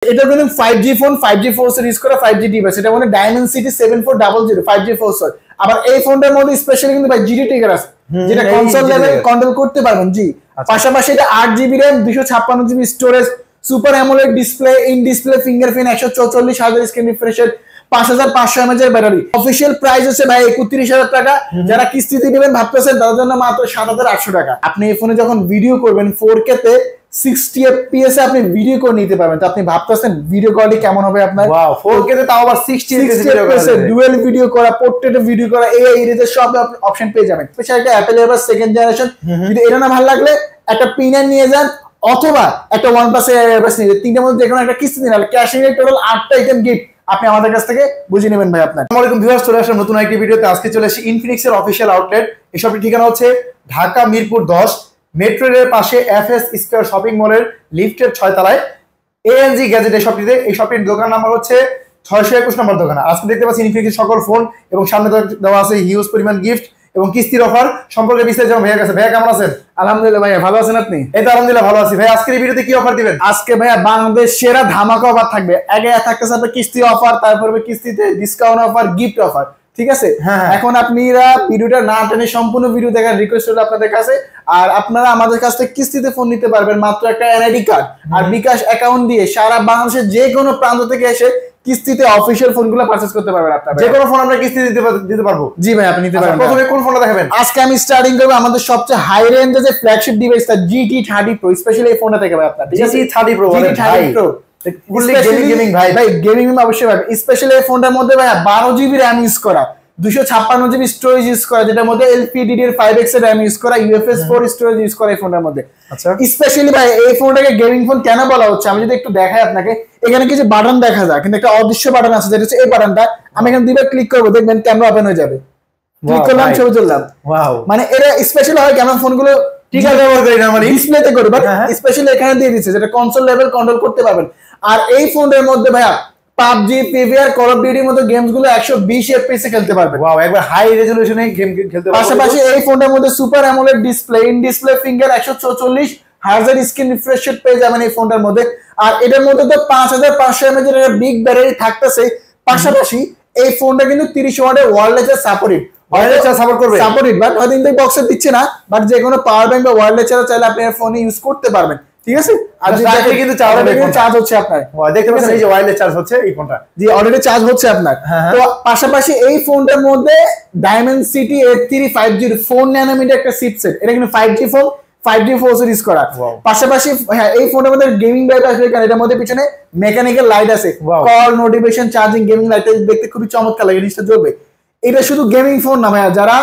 এটা কিন্তু 5G phone, 5G processor use করা 5G ডিভাইস। এটা মানে Dimensity 7400 5G প্রসেসর। আবার এই ফোনটার মধ্যে স্পেশালি কিন্তু ভাই জিডি ট্রিগার আছে, যেটা কনসোল লেভেল কন্ট্রোল করতে পারবেন। জি, পাশাপাশি এটা 8GB RAM 256GB storage, super AMOLED display, in display fingerprint, 144,000 screen refresh rate, 5500 mAh এর ব্যাটারি। অফিশিয়াল প্রাইস হচ্ছে ভাই 31,000 টাকা। যারা কিস্তিতে নেবেন ভাবতেছেন তাদের জন্য মাত্র 7,800 টাকা। আপনি এই ফোনে যখন ভিডিও করবেন 4K তে 60 FPS এ আপনি ভিডিও করে নিতে পারবেন। তো আপনি ভাবতেছেন ভিডিও কোয়ালিটি কেমন হবে আপনার? ওয়াও, 4K তে তাও আবার 60 FPS এ ডুয়াল ভিডিও করা, পোর্ট্রেট ভিডিও করা, AI এর সব অপশন পেয়ে যাবেন। স্পেশাল একটা অ্যাপল এর সেকেন্ড জেনারেশন। যদি এটা না ভালো লাগলে একটা পিন নিয়ে যান, অথবা একটা OnePlus এয়ারবাস নিয়ে যান। তিনটার মধ্যে যেকোনো একটা কিস্তি দিন, ক্যাশ ইন টোটাল 8টা আইটেম গিফট আপনি আমাদের কাছ থেকে বুঝে নেবেন ভাই আপনার। আসসালামু আলাইকুম ভিউয়ার্স, চলে আসলাম নতুন একটি ভিডিওতে। আজকে চলে আসি ইনফিনিক্স এর অফিশিয়াল আউটলেট। এই শপটির ঠিকানা হচ্ছে ঢাকা মিরপুর 10 মেট্রো রেলের পাশে FS স্কয়ার শপিং মলের লিফটের 6 তলায় ANG গ্যাজেট এই শপটিতে। এই শপটির দোকান নাম্বার হচ্ছে 621 নম্বর দোকান। আজকে দেখতে পাচ্ছি ইনফিনিক্সের সকল ফোন এবং সামনে দেওয়া আছে হিউজ পরিমাণ গিফট এবং কিস্তির অফার সম্পর্কে বিস্তারিত ভাইয়ের কাছে। ভাইয়া কেমন আছেন? আলহামদুলিল্লাহ ভাইয়া, ভালো আছেন আপনি? এই তো আলহামদুলিল্লাহ ভালো আছি। ভাই আজকের এই ভিডিওতে কি অফার দিবেন? আজকে ভাইয়া বাংলাদেশ সেরা ধামাকা অফার থাকবে। আগে থাকতেছে আপনার কিস্তি অফার, তারপরে কিস্তিতে ডিসকাউন্ট অফার, গিফট অফার। ঠিক আছে, এখন আপনারা ভিডিওটা না টেনে সম্পূর্ণ ভিডিও দেখার রিকোয়েস্ট হলো আপনাদের কাছে। আর আপনারা আমাদের কাছ থেকে কিস্তিতে ফোন নিতে পারবেন মাত্র একটা NID কার্ড আর বিকাশ অ্যাকাউন্ট দিয়ে। সারা বাংলাদেশের যে কোনো প্রান্ত থেকে এসে কিস্তিতে অফিশিয়াল ফোনগুলো পারচেজ করতে পারবেন আপনারা। যে কোনো ফোন আমরা কিস্তি দিতে পারবো। জি ভাই, আপনি নিতে পারবেন। প্রথমে কোন ফোনটা দেখাবেন? আজকে আমি স্টার্টিং করব আমাদের সবচেয়ে হাই রেঞ্জের যে ফ্ল্যাগশিপ ডিভাইসটা GT30 Pro, স্পেশালি এই ফোনটা থেকে ভাই আপনার। GT30 Pro ফুললি গেমিং ভাই গেমিং অবশ্যই ভাই। স্পেশালি এই ফোনটার মধ্যে ভাই 12GB RAM ইউজ করা, 256GB স্টোরেজ ইউজ করা, যেটার মধ্যে LPDDR5X এর RAM ইউজ করা, UFS 4 স্টোরেজ ইউজ করা এই ফোনটার মধ্যে। আচ্ছা, স্পেশালি ভাই এই ফোনটাকে গেমিং ফোন কেন বলা হচ্ছে আমি যদি একটু দেখাই আপনাকে। এখানে কিছু বাটন দেখা যায়, কিন্তু একটা অদৃশ্য বাটন আছে, যেটা হচ্ছে এই বাটনটা। আমি এখানে দুইবার ক্লিক করব, দেখবেন ক্যামেরা ওপেন হয়ে যাবে। ক্লিক করলাম, ছবি তুললাম। ওয়াও, মানে এটা স্পেশালি হয় কেমন ফোনগুলো ঠিক আছে ব্যবহার করি না, মানে ডিসপ্লেতে করি, বাট স্পেশালি এখানে দিয়ে দিচ্ছে, যেটা কনসোল লেভেল কন্ট্রোল করতে পারবেন। আর এই ফোনের মধ্যে ভাইয়া PUBG, PVR, কল অফ ডিউটির মতো গেমস গুলো 120 FPS এ খেলতে পারবেন। ওয়াও, একবার হাই রেজোলিউশনে গেম খেলতে পারবেন। পাশাপাশি এই ফোনের মধ্যে super AMOLED display, in display finger, 144,000 screen refresh rate পেয়ে যাবেন এই ফোনটার মধ্যে। আর এটার মধ্যে তো 5500 mAh এর বিগ ব্যাটারি থাকতেছে। পাশাপাশি এই ফোনটা কিন্তু 30 ওয়াটের ওয়্যারলেস সাপোর্টেড। ওয়্যারলেস সাপোর্ট করবে, সাপোর্টেড, বাট হয়তো ইনটেক বক্সে দিচ্ছে না, বাট যে কোনো পাওয়ার ব্যাংক বা ওয়্যারলেস চাইলে আপনি এর ফোনে ইউজ করতে পারবেন। ঠিক আছে, আর ডাইরেক্টলি কিন্তু চার্জ হচ্ছে আপনার। দেখতে পাচ্ছেন এই যে ওয়্যারলেস চার্জ হচ্ছে এই ফোনটা। জি, অলরেডি চার্জ হচ্ছে আপনার। তো পাশাপাশি এই ফোনটার মধ্যে Dimensity 835G 4 ন্যানোমিটার একটা চিপসেট। এটা কিন্তু 5G phone, 5G processor use করা। পাশাপাশি এই ফোনের মধ্যে গেমিং লাইট আছে, কারণ এটার মধ্যে পিছনে মেকানিক্যাল লাইট আছে, call, notification, charging, gaming light দেখতে খুবই চমৎকার লাগে, জিনিসটা জ্বলবে। এটা শুধু গেমিং ফোন না ভাইয়া, যারা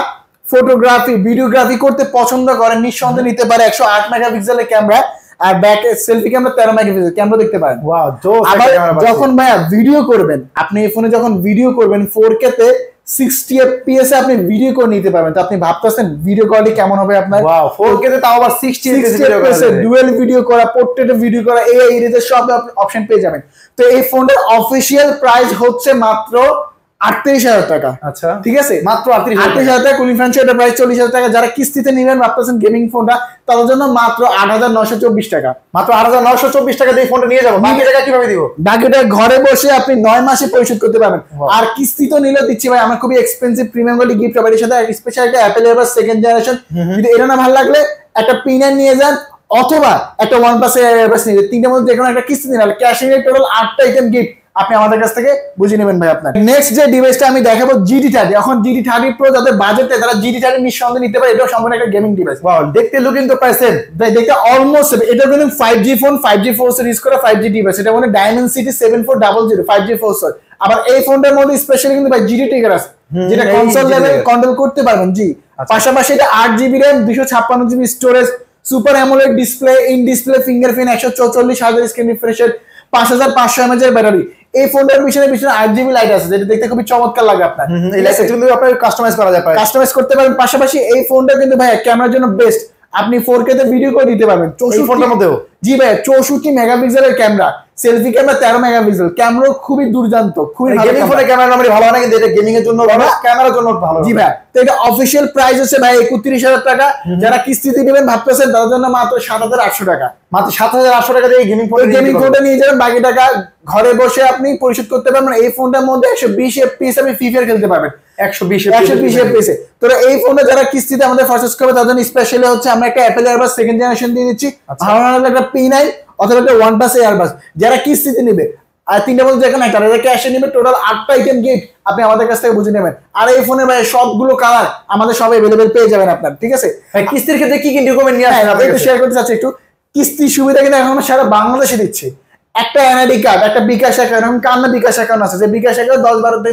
ফটোগ্রাফি, ভিডিওগ্রাফি করতে পছন্দ করেন নিঃসন্দেহে নিতে পারে। 108 মেগাপিক্সেলের ক্যামেরা আর back selfie camera 13 megapixel camera দেখতে পারেন। ওয়াও, আবার যখন ভাইয়া ভিডিও করবেন, আপনি এই ফোনে যখন ভিডিও করবেন 4K তে 60 FPS এ আপনি ভিডিও করে নিতে পারবেন। তো আপনি ভাবতেছেন ভিডিও কোয়ালিটি কেমন হবে আপনার? ওয়াও, 4K তে তাও আবার 60 FPS এ ডুয়াল ভিডিও করা, পোর্ট্রেট ভিডিও করা, AI এর সব অপশন পেয়ে যাবেন। তো এই ফোনটার অফিশিয়াল প্রাইস হচ্ছে মাত্র 38,000 টাকা। আচ্ছা, ঠিক আছে, মাত্র 38,000 টাকা। কুলিং ফ্যান সেটার প্রাইস 40,000 টাকা। যারা কিস্তিতে নেবেন ভাবতেছেন গেমিং ফোনটা, তাদের জন্য মাত্র 8,924 টাকা। মাত্র 8,924 টাকা দিয়ে ফোনটা নিয়ে যাবো। বাকি টাকা কিভাবে দিব? বাকিটা ঘরে বসে আপনি 9 মাসে পরিশোধ করতে পারবেন। আর কিস্তি তো নিলে দিচ্ছি ভাই আমরা খুবই এক্সপেন্সিভ প্রিমিয়াম কোয়ালিটি গিফট হবে। এর সাথে স্পেশাল একটা অ্যাপল এয়ারবাস সেকেন্ড জেনারেশন। যদি এটা না ভালো লাগলে একটা পিন নিয়ে যান, অথবা একটা OnePlus এয়ারবাস নিয়ে যান। তিনটার মধ্যে যেকোনো একটা কিস্তি দিন, ক্যাশ ইন টোটাল 8টা আইটেম গিফট আপনি আমাদের কাছ থেকে বুঝে নেবেন ভাই আপনার। নেক্সট যে ডিভাইসটা আমি দেখাবো GT30। এখন GT30 Pro যাদের বাজেটে, তারা GT30 নিঃসন্দেহে নিতে পারে। এটাও সম্পূর্ণ একটা গেমিং ডিভাইস। ওয়াও, দেখতে লুকিং তো পাইছেন ভাই, দেখতে অলমোস্ট। এটা কিন্তু 5G phone, 5G processor use করা 5G ডিভাইস। এটা মানে Dimensity 7400 5G প্রসেসর। আবার এই ফোনটার মধ্যে স্পেশালি কিন্তু ভাই জিডি ট্রিগার আছে, যেটা কনসোল লেভেল কন্ট্রোল করতে পারবেন। জি, পাশাপাশি এটা 8GB RAM 256GB storage, super AMOLED display, in display fingerprint, 144,000 screen refresh rate, 5500 mAh এর ব্যাটারি। এই ফোনটার পিছনে 8GB লাইট আছে, যেটা দেখতে খুবই চমৎকার লাগে আপনার। এই লাইটটা কিন্তু আপনি কাস্টমাইজ করা যায়, কাস্টমাইজ করতে পারেন। পাশাপাশি এই ফোনটা কিন্তু ভাই ক্যামেরার জন্য বেস্ট। আপনি 4K তে ভিডিও করে দিতে পারবেন। 64 মধ্যেও জি ভাই 64 মেগাপিক্সেলের camera, selfie camera 13 megapixel, camera খুবই দুর্দান্ত, খুবই ভালো। গেমিং ফোনে ক্যামেরা নরমালি ভালো হয় না, কিন্তু এটা গেমিং এর জন্য ভালো, ক্যামেরার জন্য ভালো। জি ভাই, তো এটা অফিশিয়াল প্রাইস হচ্ছে ভাই 31000 টাকা। যারা কিস্তিতে নেবেন ভাবতেছেন তাদের জন্য মাত্র 7800 টাকা। মাত্র 7800 টাকা দিয়ে গেমিং ফোনটা নিয়ে যাবেন, বাকি টাকা ঘরে বসে আপনি পরিশোধ করতে পারবেন। এই ফোনটার মধ্যে 120 FPS আপনি ফ্রি ফায়ার খেলতে পারবেন, 120 FPS। তো এই ফোনটা যারা কিস্তিতে আমাদের পারচেজ করবে তাদের জন্য স্পেশালি হচ্ছে আমরা একটা অ্যাপেল এয়ারবাস সেকেন্ড জেনারেশন দিয়ে দিচ্ছি, ভালো একটা P9 অথবা একটা OnePlus এয়ারবাস। যারা কিস্তিতে নেবে আর 3টা মধ্যে যেখানে একটা তারা ক্যাশে নেবে, টোটাল 8টা আইটেম গিফট আপনি আমাদের কাছ থেকে বুঝে নেবেন। আর এই ফোনে ভাই সবগুলো কালার আমাদের সব अवेलेबल পেয়ে যাবেন আপনার, ঠিক আছে? কিস্তির ক্ষেত্রে কি কি ডকুমেন্ট নিয়ে আসবেন আপনি শেয়ার করতে চাচ্ছি একটু। কিস্তির সুবিধা কিন্তু এখন সারা বাংলাদেশে দিচ্ছে। একটা এনআইডি কার্ড, একটা বিকাশ অ্যাকাউন্ট, এবং কান্না বিকাশ অ্যাকাউন্ট আছে, যে বিকাশ অ্যাকাউন্ট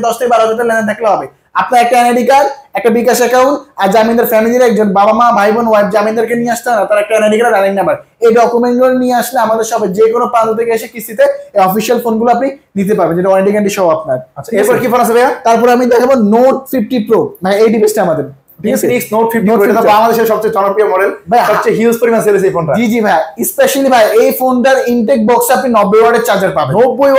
10 থেকে 12 হাজার লেনদেন থাকলে হবে। আপনার একটা এনআইডি কার্ড, একটা বিকাশ অ্যাকাউন্ট, আর জামিনদার ফ্যামিলির একজন বাবা মা ভাই বোন ওয়াইফ জামিনদারকে নিয়ে আসতে হবে, তার একটা এনআইডি কার্ড, রানিং নাম্বার, এই ডকুমেন্টগুলো নিয়ে আসলে আমাদের সবে যে কোনো প্রান্ত থেকে এসে কিস্তিতে এই অফিশিয়াল ফোনগুলো আপনি নিতে পারবেন, যেটা ওয়ারেন্টি গ্যারান্টি সহ আপনার। আচ্ছা, এরপর কি ফোন আছে ভাইয়া? তারপর আমি দেখাবো নোট 50 প্রো, মানে এই ডিভাইসটা আমাদের, ঠিক আছে? নোট 50 প্রো এটা বাংলাদেশের সবচেয়ে জনপ্রিয় মডেল, সবচেয়ে হিউজ পরিমাণ সেল হচ্ছে এই ফোনটা। জি জি ভাই, স্পেশালি ভাই এই ফোনটার ইনটেক বক্সে আপনি 90 ওয়াটের চার্জার পাবেন। 90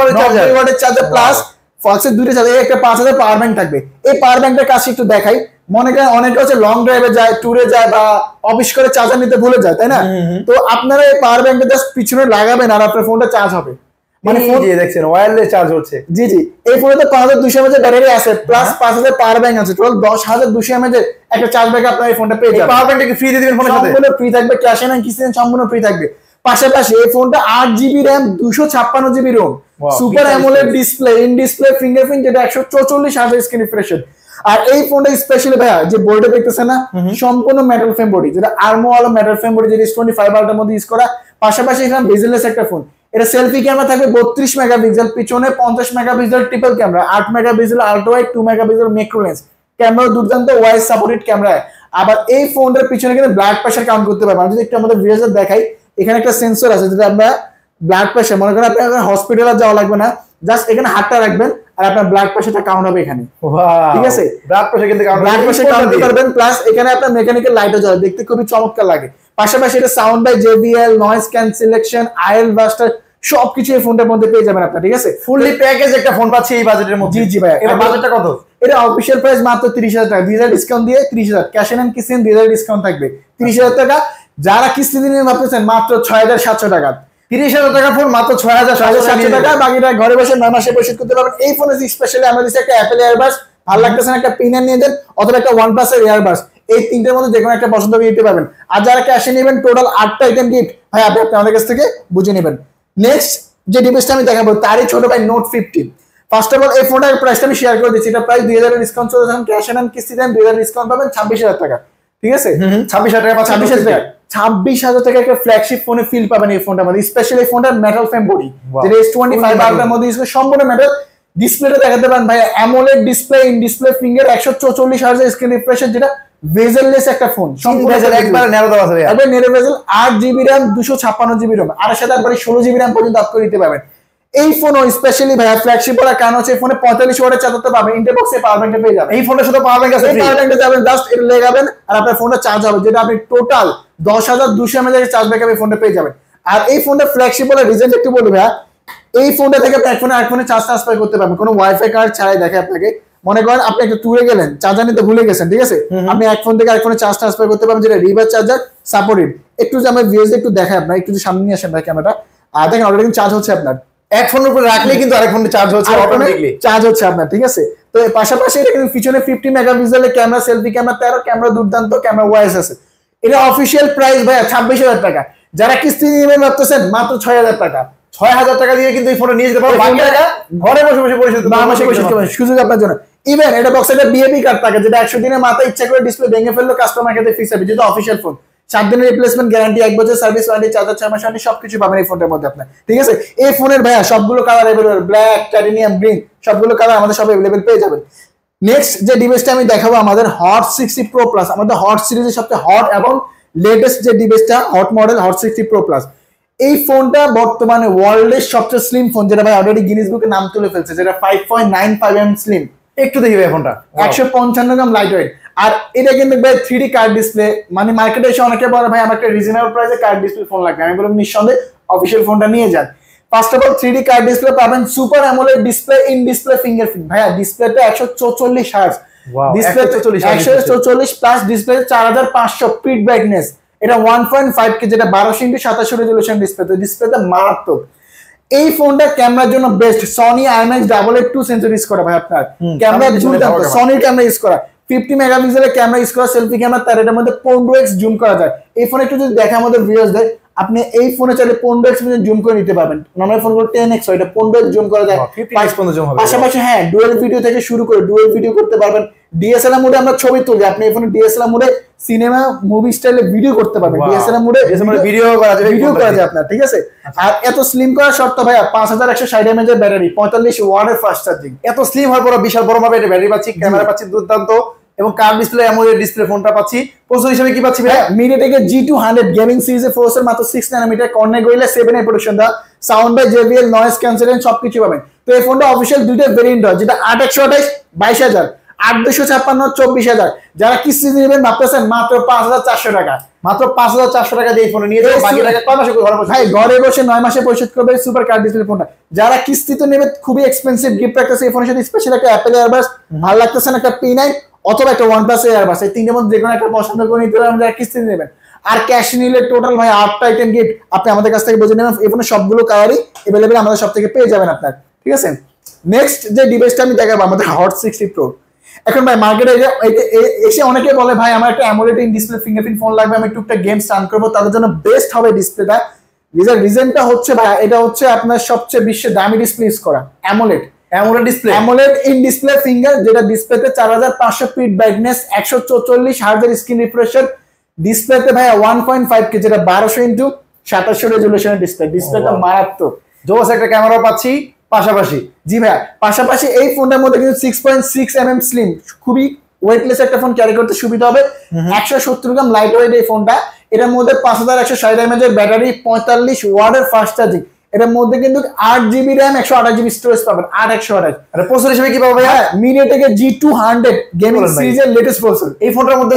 ওয়াটের চার্জার প্লাস ফক্সের দুইটা চার্জার, একটা 5000 পাওয়ার ব্যাংক থাকবে। এই পাওয়ার ব্যাংকটার কাছে একটু দেখাই। মনে করেন অনেকে হচ্ছে লং ড্রাইভে যায়, ট্যুরে যায়, বা অফিস করে চার্জার নিতে ভুলে যায়, তাই না? তো আপনারা এই পাওয়ার ব্যাংকটা জাস্ট পিছনে লাগাবেন আর আপনার ফোনটা চার্জ হবে। মানে ফোন দিয়ে দেখছেন ওয়্যারলেস চার্জ হচ্ছে। জি জি, এই ফোনে তো 5200 mAh ব্যাটারি আছে, প্লাস 5000 পাওয়ার ব্যাংক আছে, টোটাল 10200 mAh একটা চার্জ ব্যাকআপ আপনার এই ফোনটা পেয়ে যাবেন। পাওয়ার ব্যাংকটা কি ফ্রি দিয়ে দিবেন ফোনের সাথে? সম্পূর্ণ ফ্রি থাকবে, ক্যাশ এন্ড কিস্তি সম্পূর্ণ ফ্রি থাকবে। পাশাপাশি এই ফোনটা 8GB RAM 256GB ROM, super AMOLED display, in display fingerprint, যেটা 144 Hz স্ক্রিন রিফ্রেশ। আর এই ফোনটা স্পেশালি ভাইয়া যে বোর্ডে দেখতেছেন না, সম্পূর্ণ মেটাল ফ্রেম বডি, যেটা আর্মো ওয়ালা মেটাল ফ্রেম বডি, যেটা S25 আলট্রার মধ্যে ইউজ করা। পাশাপাশি এখানে বেজেলেস একটা ফোন, এটা সেলফি ক্যামেরা থাকবে 32 মেগাপিক্সেল, পিছনে 50 megapixel triple camera, 8 megapixel ultra wide, 2 megapixel macro lens, camera দুর্দান্ত ওয়াইড সাপোর্টেড ক্যামেরা। আবার এই ফোনটার পিছনে কিন্তু ব্লাড প্রেসার কাউন্ট করতে পারবেন। যদি একটু আমাদের ভিডিওতে দেখাই, এখানে একটা সেন্সর আছে, যেটা আমরা ব্লাড প্রেসার, মনে করেন আপনার হসপিটালে যাওয়া লাগবে না, জাস্ট এখানে হাতটা রাখবেন আর আপনার ব্লাড প্রেসারটা কাউন্ট হবে এখানে, ঠিক আছে? ব্লাড প্রেসার কিন্তু কাউন্ট করতে পারবেন। প্লাস এখানে আপনার মেকানিক্যাল লাইটও জ্বলে, দেখতে খুবই চমৎকার লাগে। পাশাপাশি এটা sound by JBL, noise cancellation, আইএল বাস্টার সবকিছু এই ফোনটার মধ্যে পেয়ে যাবেন আপনার, ঠিক আছে? ফুললি প্যাকেজ একটা ফোন পাচ্ছি এই বাজেটের মধ্যে। জি জি ভাই, এর বাজেটটা কত? এটা অফিশিয়াল প্রাইস মাত্র 30000 টাকা, 2000 ডিসকাউন্ট দিয়ে 30000, ক্যাশ এন্ড কিস্তি 2000 ডিসকাউন্ট থাকবে, 30000 টাকা। যারা কিস্তি দিনে ভাবতেছেন মাত্র 6700 টাকা, 30000 টাকা ফোন মাত্র 6700 টাকা, বাকিটা ঘরে বসে 9 মাসে পরিশোধ করতে পারবেন। এই ফোনে স্পেশালি আমরা দিচ্ছি একটা অ্যাপেল এয়ারবাস, ভালো লাগতেছে না একটা P9 নিয়ে যান, অথবা একটা OnePlus এর এয়ারবাস, এই তিনটের মধ্যে যে কোনো একটা পছন্দ করে নিতে পারবেন। আর যারা ক্যাশে নেবেন টোটাল 8টা আইটেম গিফট ভাই আপনি আমাদের কাছ থেকে বুঝে নেবেন। নেক্সট যে ডিভাইসটা আমি দেখাবো তারই ছোট ভাই নোট 50। ফার্স্ট অফ অল এই ফোনটার প্রাইসটা আমি শেয়ার করে দিচ্ছি। এটা প্রাইস 2000 এর ডিসকাউন্ট চলছে, এখন ক্যাশ এন্ড কিস্তি দেন 2000 ডিসকাউন্ট পাবেন 26000 টাকা, ঠিক আছে? 26000 টাকা, 26000 টাকা একটা ফ্ল্যাগশিপ ফোনে ফিল পাবেন এই ফোনটার মধ্যে। স্পেশালি এই ফোনটার মেটাল ফ্রেম বডি, যেটা S25 আলট্রার মধ্যে ইউজ করে, সম্পূর্ণ মেটাল। ডিসপ্লেটা দেখাতে পারেন ভাই AMOLED display, in display finger, 144 Hz screen refresh, যেটা বেজেললেস একটা ফোন, সম্পূর্ণ একবার ন্যারো দেওয়া আছে, একবার ন্যারো বেজেল, 8GB RAM 256GB ROM, আর সাথে একবারে 16GB RAM পর্যন্ত আপ করে দিতে পারবেন। এই ফোনও স্পেশালি ভাই ফ্ল্যাগশিপ বলার কারণ হচ্ছে এই ফোনে 45 ওয়াটের চার্জার পাবেন, ইন্টার বক্সে পাওয়ার ব্যাংকটা পেয়ে যাবেন। এই ফোনের সাথে পাওয়ার ব্যাংক আছে, এই পাওয়ার ব্যাংকটা যাবেন জাস্ট এটা লাগাবেন আর আপনার ফোনটা চার্জ হবে, যেটা আপনি টোটাল 10200 mAh এর চার্জ ব্যাকআপ এই ফোনটা পেয়ে যাবেন। আর এই ফোনটা ফ্ল্যাগশিপ বলার রিজন একটু বলবো ভাই, এই ফোনটা থেকে আপনি এক ফোনে চার্জ ট্রান্সফার করতে পারবেন, কোনো ওয়াইফাই কার্ড ছাড়াই। দেখে আপনাকে মনে করেন আপনি একটা ট্যুরে গেলেন, চার্জার নিতে ভুলে গেছেন, ঠিক আছে? আপনি এক ফোন থেকে আরেক ফোনে চার্জ ট্রান্সফার করতে পারবেন, যেটা রিভার্স চার্জার সাপোর্টেড। একটু যে আমরা ভিউজ একটু দেখাই আপনার, একটু সামনে নিয়ে আসেন ভাই ক্যামেরাটা, আর দেখেন অলরেডি চার্জ হচ্ছে আপনার। এক ফোনের উপর রাখলে কিন্তু আরেক ফোনে চার্জ হচ্ছে, অটোমেটিক্যালি চার্জ হচ্ছে আপনার, ঠিক আছে? তো এর পাশাপাশি এটা কিন্তু পিছনে 50 মেগাপিক্সেলের ক্যামেরা, সেলফি ক্যামেরা 13, ক্যামেরা দুর্দান্ত, ক্যামেরা ওয়াইস আছে। এটা অফিশিয়াল প্রাইস ভাই 26000 টাকা। যারা কিস্তি নেবেন ভাবতেছেন মাত্র 6000 টাকা, 6000 টাকা দিয়ে কিন্তু এই ফোনটা নিয়ে যেতে পারবেন, বাকি টাকা ঘরে বসে বসে পরিশোধ করবেন, সুযোগ আপনার জন্য। ইভেন এটা বক্সে একটা বিএপি কার্ড থাকে, যেটা 100 দিনের মাথায় ইচ্ছা করে ডিসপ্লে ভেঙে ফেললো কাস্টমার কাছে ফিক্স হবে, যেটা অফিশিয়াল ফোন। 7 দিনের রিপ্লেসমেন্ট গ্যারান্টি, 1 বছর সার্ভিস ওয়ারেন্টি, চার্জার 6 মাস ওয়ারেন্টি, সবকিছু পাবেন এই ফোনটার মধ্যে আপনার, ঠিক আছে? এই ফোনের ভাইয়া সবগুলো colour available, black, titanium, green, সবগুলো কালার আমাদের সব अवेलेबल পেয়ে যাবেন। নেক্সট যে ডিভাইসটা আমি দেখাবো আমাদের হট 60 প্রো প্লাস, আমাদের হট সিরিজের সবচেয়ে হট এবং লেটেস্ট যে ডিভাইসটা, hot model hot 60 pro plus. এই ফোনটা বর্তমানে ওয়ার্ল্ডের সবচেয়ে স্লিম ফোন, যেটা ভাই অলরেডি গিনেস বুকে নাম তুলে ফেলছে, যেটা 5.95 mm স্লিম। একটু দেখি ভাই ফোনটা, 155 গ্রাম লাইট ওয়েট। আর এটা কিন্তু ভাই 3D কার্ড ডিসপ্লে, মানে মার্কেটে এসে অনেকে বলে ভাই আমার একটা রিজনেবল প্রাইসে কার্ড ডিসপ্লে ফোন লাগবে, আমি বললাম নিঃসন্দেহে অফিশিয়াল ফোনটা নিয়ে যান। First of all 3D curved display পাবেন, super AMOLED display, in display fingerprint. ভাইয়া ডিসপ্লেটা 144 hertz, display 144 plus display 4500 peak brightness, এটা 1.5K যেটা 12x27 রেজোলিউশন ডিসপ্লে, তো ডিসপ্লেটা মারাত্মক। এই ফোনটা ক্যামেরার জন্য best, Sony IMX 882 sensor use করা ভাই আপনার, ক্যামেরা দুর্দান্ত, সনির ক্যামেরা ইউজ করা, 50 মেগাপিক্সেলের ক্যামেরা ইউজ করা, সেলফি ক্যামেরা, তার এটার মধ্যে 15x জুম করা যায়। এই ফোনে একটু যদি দেখা আমাদের ভিউয়ার্স দেয়, আপনি এই ফোনে চাইলে 15x পর্যন্ত জুম করে নিতে পারবেন, নরমাল ফোনগুলো 10x হয়, এটা 15x জুম করা যায়, 50x পর্যন্ত জুম হবে। পাশাপাশি হ্যাঁ ডুয়াল ভিডিও থেকে শুরু করে ডুয়াল ভিডিও করতে পারবেন, DSLR মোডে আমরা ছবি তুলি, আপনি এই ফোনে DSLR মোডে সিনেমা মুভি স্টাইলে ভিডিও করতে পারবেন, DSLR মোডে ভিডিও করা যায় আপনার, ঠিক আছে। আর এত স্লিম করা শর্ত ভাইয়া 5160 mAh এর ব্যাটারি, 45 ওয়াটের ফাস্ট চার্জিং, এত স্লিম হওয়ার পর বিশাল বড় মাপের ব্যাটারি পাচ্ছি, ক্যামেরা পাচ্ছি দুর্দান্ত, এবং কার্ভ ডিসপ্লে অ্যামোলেড ডিসপ্লে ফোনটা পাচ্ছি। প্রসেসর হিসেবে কি পাচ্ছি ভাই? MediaTek G200 গেমিং সিরিজের প্রসেসর, মাত্র 6 nm, কর্নার গরিলা 7 প্রোডাকশন দা, sound by JBL, noise cancellation সবকিছু পাবেন। তো এই ফোনটা অফিশিয়াল দুইটা ভেরিয়েন্ট হয়, যেটা 8128 22000, 8256 24000। যারা কিস্তি নেবেন ভাবতেছেন মাত্র 5400 টাকা, মাত্র 5400 টাকা দিয়ে ফোন নিয়ে যাবেন, বাকি টাকা কয় মাসে ঘরে বসে? ভাই ঘরে বসে 9 মাসে পরিশোধ করবে সুপার কার্ড ডিসপ্লে ফোনটা। যারা কিস্তিতে নেবে খুবই এক্সপেন্সিভ গিফট রাখতেছে এই ফোনের সাথে, স্পেশাল একটা অ্যাপেল এয়ারবাস, ভালো লাগতেছে না একটা P9 অথবা একটা OnePlus এয়ারবাস, এই তিনটের মধ্যে যে কোনো একটা পছন্দ করে নিতে পারবেন যারা কিস্তি নেবেন। আর ক্যাশ নিলে টোটাল ভাই 8টা আইটেম গিফট আপনি আমাদের কাছ থেকে বুঝে নেবেন, এই ফোনের সবগুলো কালারই अवेलेबल আমাদের সব থেকে পেয়ে যাবেন আপনার, ঠিক আছে। নেক্সট যে ডিভাইসটা আমি দেখাবো আমাদের হট 60 Pro। এখন ভাই মার্কেটে এসে অনেকে বলে ভাই আমার একটা AMOLED in display fingerprint phone লাগবে, আমি টুকটাক গেমস রান করবো, তাদের জন্য বেস্ট হবে ডিসপ্লেটা। রিজনটা হচ্ছে ভাই এটা হচ্ছে আপনার সবচেয়ে বিশ্বের দামি ডিসপ্লে ইউজ করা AMOLED display, AMOLED in display finger, যেটা ডিসপ্লেতে 4500 পিট ব্রাইটনেস, 144 হার্জের স্ক্রিন রিফ্রেশ, ডিসপ্লেতে ভাই 1.5K যেটা 12x27 রেজোলিউশনের ডিসপ্লেটা মারাত্মক, জোস একটা ক্যামেরা পাচ্ছি পাশাপাশি। জি ভাই, পাশাপাশি এই ফোনটার মধ্যে কিন্তু 6.6 mm স্লিম, খুবই ওয়েটলেস একটা ফোন, ক্যারি করতে সুবিধা হবে, 170 গ্রাম লাইট ওয়েট এই ফোনটা। এটার মধ্যে 5160 mAh এর ব্যাটারি, 45 ওয়াটের ফাস্ট চার্জিং, এটার মধ্যে কিন্তু 8GB RAM 128GB স্টোরেজ পাবেন, 8128। আর প্রসেসর হিসেবে কি পাবো ভাই? MediaTek G200 গেমিং সিরিজের লেটেস্ট প্রসেসর, এই ফোনটার মধ্যে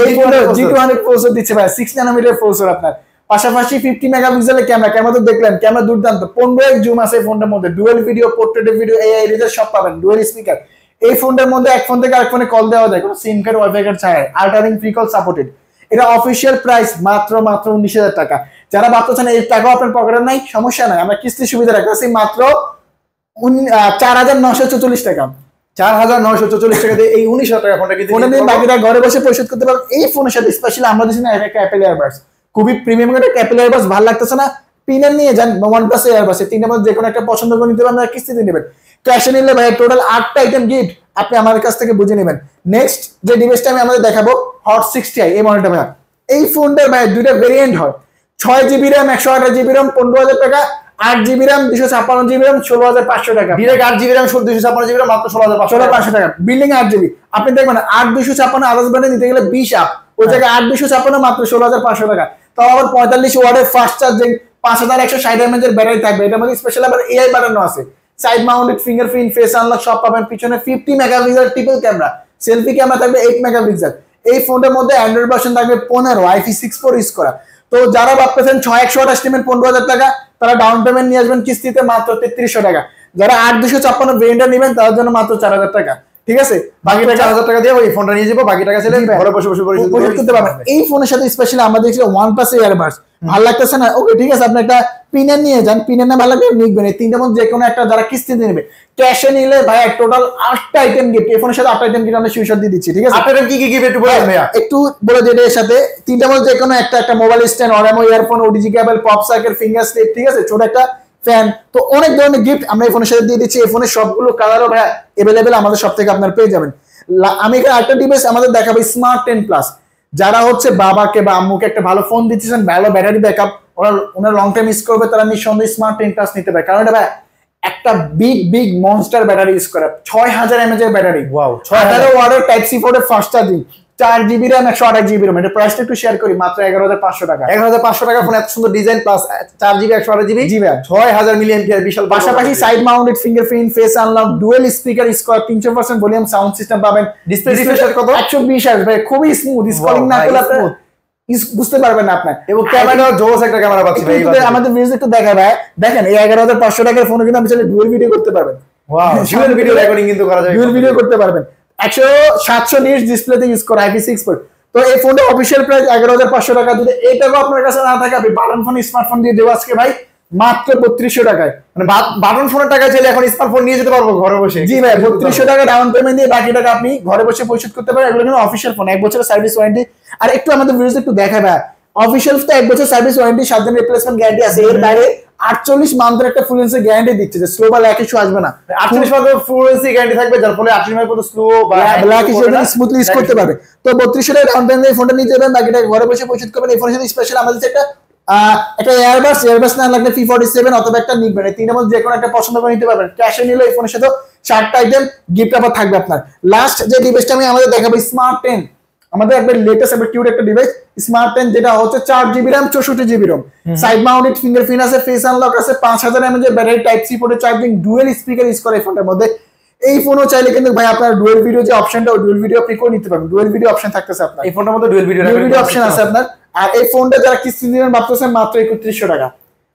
G200 প্রসেসর দিচ্ছে ভাই, 6 nm প্রসেসর আপনার। পাশাপাশি 50 মেগাপিক্সেলের ক্যামেরা তো দেখলেন, ক্যামেরা দুর্দান্ত, 15x জুম আছে এই ফোনটার মধ্যে, dual video, portrait video, AI রেজার সব পাবেন, ডুয়াল স্পিকার। এই ফোনটার মধ্যে এক ফোন থেকে আরেক ফোনে কল দেওয়া যায়, কোনো সিম কার্ড ওয়াইফাই কার্ড ছাড়াই, আল্ট্রারিং ফ্রি কল সাপোর্টেড। এটা অফিশিয়াল প্রাইস মাত্র 19,000 টাকা। যারা ভাবতেছেন এই টাকাও আপনার পকেটে নাই, সমস্যা নাই, আমরা কিস্তি সুবিধা রাখতেছি মাত্র 4944 টাকা, 4944 টাকা দিয়ে এই 19,000 টাকা ফোনটা কিন্তু ফোনে দিয়ে বাকিটা ঘরে বসে পরিশোধ করতে পারবেন। এই ফোনের সাথে স্পেশালি আমরা দিচ্ছি না একটা অ্যাপেল এয়ারবাস, খুবই প্রিমিয়াম একটা অ্যাপেল এয়ারবাস, ভালো লাগতেছে না P9 নিয়ে যান, OnePlus এয়ারবাস, এই তিনটার মধ্যে যে কোনো একটা পছন্দ করে নিতে পারবেন, কিস্তিতে নেবেন। ক্যাশে নিলে ভাই টোটাল 8টা আইটেম গিফট আপনি আমাদের কাছ থেকে বুঝে নেবেন। নেক্সট যে ডিভাইসটা আমি আমাদের দেখাবো হট 60i, এই মডেলটা ভাই, এই ফোনটার ভাই দুইটা ভেরিয়েন্ট হয়, 6GB RAM 128GB RAM 15,000 টাকা, 8GB RAM 256GB RAM 16,500 টাকা, direct 8GB RAM 256GB RAM মাত্র 16,500 টাকা, বিল্ডিং 8GB। আপনি দেখবেন 8256 আদার্স ব্র্যান্ডে নিতে গেলে 20 আপ, ওই জায়গায় 8256 মাত্র 16,500 টাকা, তাও আবার 45 ওয়াটের ফাস্ট চার্জিং, 5160 mAh এর ব্যাটারি থাকবে, এটার মধ্যে স্পেশাল আবার AI বাটনও আছে, side mounted fingerprint, face unlock সব পাবেন, পিছনে 50 megapixel triple camera, selfie camera থাকবে 8 মেগাপিক্সেল। এই ফোনটার মধ্যে অ্যান্ড্রয়েড ভার্সন থাকবে 15, IP64 ইউজ করা। তো যারা ভাবতেছেন 6128 নেবেন 15,000 টাকা, তারা ডাউন পেমেন্ট নিয়ে আসবেন কিস্তিতে মাত্র 3300 টাকা। যারা 8256 ভেরিয়েন্টটা নেবেন তাদের জন্য মাত্র 4000 টাকা, ঠিক আছে। বাকি টাকা 4000 টাকা দিয়ে ওই ফোনটা নিয়ে যাবো, বাকি টাকা ছেলে ঘরে বসে বসে পরিশোধ করতে পারবেন। এই ফোনের সাথে স্পেশালি আমরা দেখছি OnePlus এয়ারবাস, ভালো লাগতেছে না, ওকে ঠিক আছে, আপনি একটা P9 নিয়ে যান, P9 না ভালো লাগবে নিবেন, এই তিনটার মধ্যে যে কোনো একটা যারা কিস্তিতে নেবে, ক্যাশে নিলে ভাই টোটাল 8টা আইটেম গিফট, এই ফোনের সাথে 8টা আইটেম গিফট আমরা সুইশট দিয়ে দিচ্ছি, ঠিক আছে। 8টা কি কি গিফট একটু বলেন ভাইয়া, একটু বলে দিই, এর সাথে তিনটার মধ্যে যে কোনো একটা mobile stand, Oraimo earphone, OTG cable, pop circle, finger sleeve, ঠিক আছে, ছোট একটা ফ্যান, তো অনেক ধরনের গিফট আমরা এই ফোনের সাথে দিয়ে দিচ্ছি। এই ফোনের সবগুলো কালারও ভাই अवेलेबल আমাদের সব থেকে আপনারা পেয়ে যাবেন। আমি এখানে একটা ডিভাইস আমাদের দেখাবো স্মার্ট 10 প্লাস, যারা হচ্ছে বাবাকে বা আম্মুকে একটা ভালো ফোন দিচ্ছেন, ভালো ব্যাটারি ব্যাকআপ, ওনারা লং টাইম ইউজ করবে, তারা নিঃসন্দেহে স্মার্ট 10 প্লাস নিতে পারে, কারণ এটা ভাই একটা বিগ মনস্টার ব্যাটারি ইউজ করে, 6000 mAh এর ব্যাটারি, 18 ওয়াটের টাইপ সি পোর্টের fast charging, 4GB RAM 128GB RAM। এটা প্রাইসটা একটু শেয়ার করি, মাত্র 11500 টাকা। 11500 টাকা ফোন, এত সুন্দর ডিজাইন প্লাস 4GB 128GB, জি ভাই 6000 মিলিঅ্যাম্পিয়ার, বিশাল। পাশাপাশি side mounted fingerprint, face unlock, dual speaker, square 300% volume sound system পাবেন। ডিসপ্লে রিফ্রেশ কত? 120 Hz ভাই, খুবই স্মুথ, স্ক্রলিং না করলে আপনি বুঝতে পারবেন না আপনি। এবং ক্যামেরা জোস একটা ক্যামেরা পাচ্ছি ভাই। আমাদের ভিউজ একটু দেখা ভাই, দেখেন এই 11500 টাকার ফোনে কিন্তু আপনি চাইলে ডুয়াল ভিডিও করতে পারবেন। ওয়াও, ডুয়াল ভিডিও রেকর্ডিং কিন্তু করা যায়, ডুয়াল ভিডিও করতে পারবেন। 700 নিটস ডিসপ্লেতে ইউজ করে IP6 পোর্ট। তো এই ফোনটা অফিশিয়াল প্রাইস 11500 টাকা। যদি এইটাও আপনার কাছে না থাকে, আপনি বাটন ফোন স্মার্টফোন দিয়ে দেবো আজকে ভাই মাত্র 3200 টাকায়। মানে বাটন ফোনের টাকা চাইলে এখন স্মার্টফোন নিয়ে যেতে পারবো ঘরে বসে। জি ভাই 3200 টাকা ডাউন পেমেন্ট দিয়ে বাকি টাকা আপনি ঘরে বসে পরিশোধ করতে পারেন। এগুলো কিন্তু অফিশিয়াল ফোন, 1 বছরের সার্ভিস ওয়ারেন্টি। আর একটু আমাদের ভিউজ একটু দেখা ভাই, অফিশিয়াল তো 1 বছর সার্ভিস ওয়ারেন্টি, 7 দিন রিপ্লেসমেন্ট গ্যারান্টি আছে। এর বাইরে 48 মান্থের একটা ফুল এনসি গ্যারান্টি দিচ্ছে, যে স্লো বা ল্যাগ ইস্যু আসবে না। 48 মান্থের ফুল এনসি গ্যারান্টি থাকবে, যার ফলে 48 মান্থের পর্যন্ত স্লো বা ল্যাগ ইস্যু স্মুথলি ইউজ করতে পারবে। তো 3200 টাকা ডাউন পেমেন্ট দিয়ে ফোনটা নিতে যাবেন, বাকি টাকা ঘরে বসে পরিশোধ করবেন। এই ফোনের সাথে স্পেশাল আমাদের একটা এয়ারবাস না লাগলে P47 অথবা একটা নিবেন, এই তিনের মধ্যে যে কোনো একটা পছন্দ করে নিতে পারবেন। ক্যাশে নিলে এই ফোনের সাথে 4টা আইটেম গিফট অফার থাকবে আপনার। লাস্ট যে ডিভাইসটা আমি আমাদের দেখাবো, স্মার্ট 10, আমাদের একবার লেটেস্ট একবার কিউট একটা ডিভাইস স্মার্ট 10, যেটা হচ্ছে 4GB RAM 64GB ROM, side mounted fingerprint আছে, ফেস আনলক আছে, 5000 mAh এর ব্যাটারি, টাইপ সি পোর্টে চার্জিং, ডুয়াল স্পিকার ইউজ করে এই ফোনটার মধ্যে। এই ফোনও চাইলে কিন্তু ভাই আপনার ডুয়াল ভিডিও যে অপশনটা, ডুয়াল ভিডিও আপনি করে নিতে পারবেন। ডুয়াল ভিডিও অপশন থাকতেছে আপনার এই ফোনটার মধ্যে, ডুয়াল ভিডিও অপশন আছে আপনার। আর এই ফোনটা যারা কিস্তি দিবেন ভাবতেছেন মাত্র 3100 টাকা।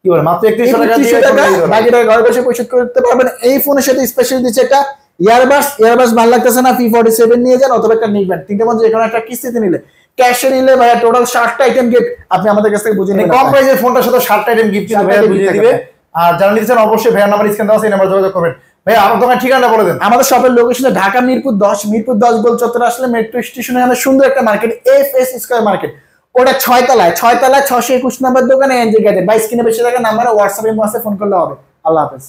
কি বলে মাত্র 3100 টাকা দিয়ে বাকি টাকা ঘরে বসে পরিশোধ করতে পারবেন। এই ফোনের সাথে স্পেশাল দিচ্ছে একটা এয়ারবাস ভালো লাগতেছে না, P47 নিয়ে যান অথবা একটা নিবেন। তিনটে মধ্যে যেকোনো একটা কিস্তিতে নিলে, ক্যাশে নিলে ভাই টোটাল 60টা আইটেম গিফট আপনি আমাদের কাছ থেকে বুঝে নেবেন। কম প্রাইসের ফোনটার সাথে 60টা আইটেম গিফট কিন্তু ভাই বুঝিয়ে দিবে। আর যারা নিতে চান অবশ্যই ভাইয়ার নাম্বার স্ক্রিনে দেওয়া আছে, এই নাম্বারে যোগাযোগ করবেন। ভাই আমার দোকান ঠিকানা বলে দেন। আমাদের শপের লোকেশন ঢাকা মিরপুর 10 গোল চত্বরে আসলে মেট্রো স্টেশনে আমাদের সুন্দর একটা মার্কেট, FS স্কয়ার মার্কেট, ওটা 6 তলায় 621 নম্বর দোকানে এনজি গ্যাজেট। 22 কিনে বেশি টাকা নাম্বারে হোয়াটসঅ্যাপে ফোন করলে হবে। আল্লাহ হাফেজ।